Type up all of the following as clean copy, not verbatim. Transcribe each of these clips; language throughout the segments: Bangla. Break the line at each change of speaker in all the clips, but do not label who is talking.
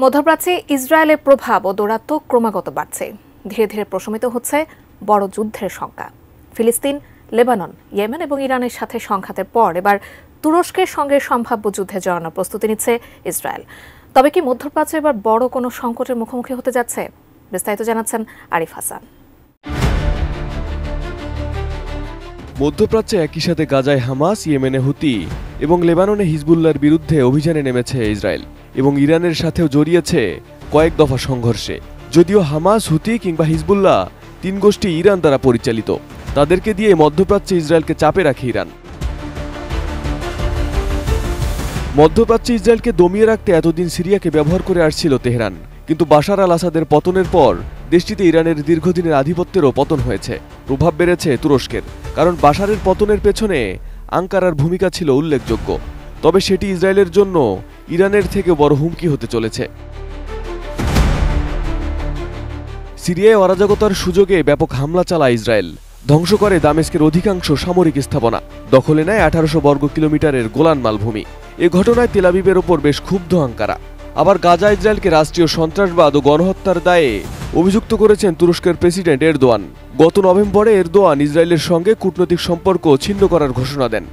মধ্যপ্রাচ্যে ইসরায়েলের প্রভাব ও দৌরাত্ম্য ক্রমাগত বাড়ছে। ধীরে ধীরে প্রশমিত হচ্ছে বড় যুদ্ধের শঙ্কা। ফিলিস্তিন, লেবানন, ইয়েমেন এবং ইরানের সাথে সংঘাতের পর এবার তুরস্কের সঙ্গে সম্ভাব্য যুদ্ধে জড়ানোর প্রস্তুতি নিচ্ছে ইসরায়েল। তবে কি মধ্যপ্রাচ্য এবার বড় কোনো সংকটের মুখোমুখি হতে যাচ্ছে? বিস্তারিত জানাচ্ছেন আরিফ হাসান।
মধ্যপ্রাচ্যে একই সাথে গাজায় হামাস, ইয়েমেনে হুতি এবং লেবাননে হিজবুল্লাহর বিরুদ্ধে অভিযানে নেমেছে ইসরায়েল এবং ইরানের সাথেও জড়িয়েছে কয়েক দফা সংঘর্ষে। যদিও হামাস, হুতি কিংবা হিজবুল্লাহ তিন গোষ্ঠী ইরান দ্বারা পরিচালিত, তাদেরকে দিয়ে মধ্যপ্রাচ্যে ইসরায়েলকে চাপে রাখে ইরান। মধ্যপ্রাচ্যে ইসরায়েলকে দমিয়ে রাখতে এতদিন সিরিয়াকে ব্যবহার করে আসছিল তেহরান, কিন্তু বাশার আল আসাদের পতনের পর দেশটিতে ইরানের দীর্ঘদিনের আধিপত্যেরও পতন হয়েছে। প্রভাব বেড়েছে তুরস্কের, কারণ বাশারের পতনের পেছনে আঙ্কারার ভূমিকা ছিল উল্লেখযোগ্য। তবে সেটি ইসরায়েলের জন্য ইরানের থেকে বড় হুমকি হতে চলেছে। সিরিয়ায় অরাজকতার সুযোগে ব্যাপক হামলা চালায় ইসরায়েল, ধ্বংস করে দামেস্কের অধিকাংশ সামরিক স্থাপনা, দখলে নেয় 1800 বর্গ কিলোমিটারের গোলান মালভূমি। এ ঘটনায় তেল আবিবের ওপর বেশ ক্ষুব্ধ আঙ্কারা। আবার গাজা ইসরায়েলকে রাষ্ট্রীয় সন্ত্রাসবাদ ও গণহত্যার দায়ে অভিযুক্ত করেছেন তুরস্কের প্রেসিডেন্ট এরদোয়ান। গত নভেম্বরে এরদোয়ান ইসরায়েলের সঙ্গে কূটনৈতিক সম্পর্ক ছিন্ন করার ঘোষণা দেন।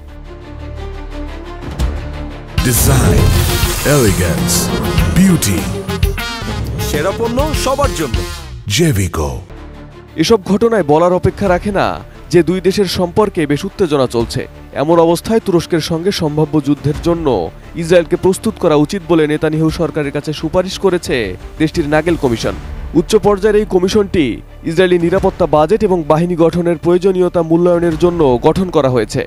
ডিজাইন, এলিগেন্স, বিউটি,
সেরা পণ্য সবার জন্য
জেভিকো।
এসব ঘটনায় বলার অপেক্ষা রাখে না যে দুই দেশের সম্পর্কে বেশ উত্তেজনা চলছে। এমন অবস্থায় তুরস্কের সঙ্গে সম্ভাব্য যুদ্ধের জন্য ইসরায়েলকে প্রস্তুত করা উচিত বলে নেতানিয়াহু সরকারের কাছে সুপারিশ করেছে দেশটির নাগেল কমিশন। উচ্চ পর্যায়ের এই কমিশনটি ইসরায়েলি নিরাপত্তা বাজেট এবং বাহিনী গঠনের প্রয়োজনীয়তা মূল্যায়নের জন্য গঠন করা হয়েছে।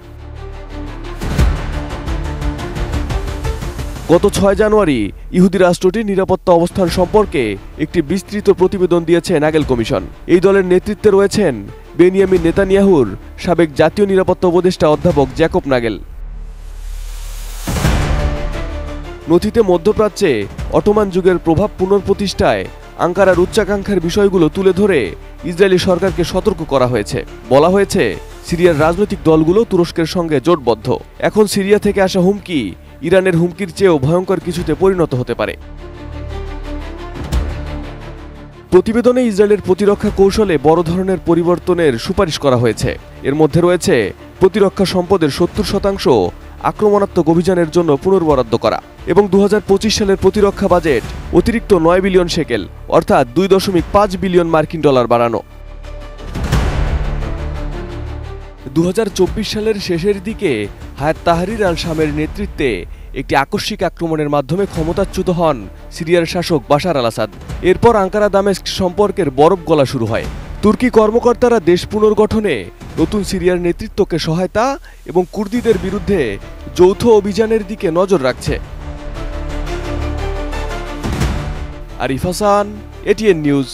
গত 6 জানুয়ারি ইহুদি রাষ্ট্রটির নিরাপত্তা অবস্থান সম্পর্কে একটি বিস্তৃত প্রতিবেদন দিয়েছে নাগেল কমিশন। এই দলের নেতৃত্বে রয়েছেন বেনিয়ামিন নেতানিয়াহুর সাবেক জাতীয় নিরাপত্তা উপদেষ্টা অধ্যাপক জ্যাকব নাগেল। নথিতে মধ্যপ্রাচ্যে অটোমান যুগের প্রভাব পুনঃপ্রতিষ্ঠায় আঙ্কারার উচ্চাকাঙ্ক্ষার বিষয়গুলো তুলে ধরে ইসরায়েলি সরকারকে সতর্ক করা হয়েছে। বলা হয়েছে, সিরিয়ার রাজনৈতিক দলগুলো তুরস্কের সঙ্গে জোটবদ্ধ। এখন সিরিয়া থেকে আসা হুমকি ইরানের হুমকির চেয়েও ভয়ঙ্কর কিছুতে পরিণত হতে পারে। প্রতিবেদনে ইসরায়েলের প্রতিরক্ষা কৌশলে বড় ধরনের পরিবর্তনের সুপারিশ করা হয়েছে। এর মধ্যে রয়েছে প্রতিরক্ষা সম্পদের 70% আক্রমণাত্মক অভিযানের জন্য পুনর্বরাদ্দ করা এবং 2025 সালের প্রতিরক্ষা বাজেট অতিরিক্ত 9 বিলিয়ন শেকেল অর্থাৎ 2.5 বিলিয়ন মার্কিন ডলার বাড়ানো। 2024 সালের শেষের দিকে হায়াত তাহরির আল শামের নেতৃত্বে একটি আকস্মিক আক্রমণের মাধ্যমে ক্ষমতাচ্যুত হন সিরিয়ার শাসক বাশার আল আসাদ। এরপর আঙ্কারা দামেস্ক সম্পর্কের বরফ গলা শুরু হয়। তুর্কি কর্মকর্তারা দেশ পুনর্গঠনে নতুন সিরিয়ার নেতৃত্বকে সহায়তা এবং কুর্দিদের বিরুদ্ধে যৌথ অভিযানের দিকে নজর রাখছে। Arif Hasan, ATN news.